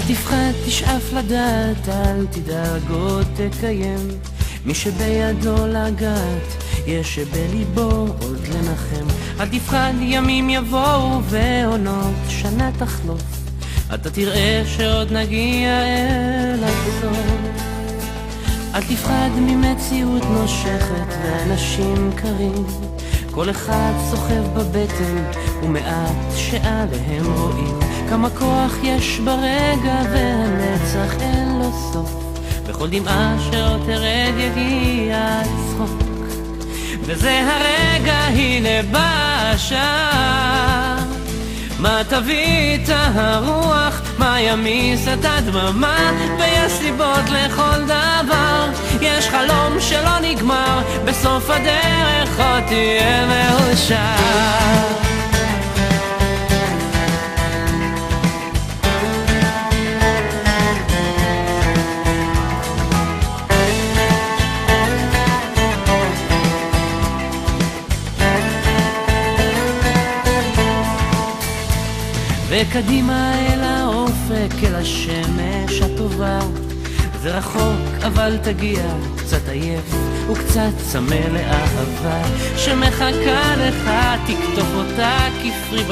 תפחד, תשאף לדעת, אל תדאג עוד תקיים. מי שבידו לגעת, יש שבליבו עוד לנחם. אל תפחד, ימים יבואו ועונות שנה תחלוף, אתה תראה שעוד נגיע אל הסוף. אל תפחד ממציאות נושכת ואנשים קרים, כל אחד סוחב בבטן ומעט שעליהם רואים. כמה כוח יש ברגע והנצח אין לו סוף, בכל דמעה שעוד תרד יגיע הצחוק. וזה הרגע, הנה בא השעה, מה תביא את הרוח, מה ימיס את הדממה. ויש סיבות לכל דבר, יש חלום שלא נגמר, בסוף הדרך עוד תהיה מאושר. וקדימה אל האופק, אל השמש הטובה. זה רחוק אבל תגיע, קצת עייף וקצת צמא לאהבה שמחכה לך, תקטוף אותה כפרי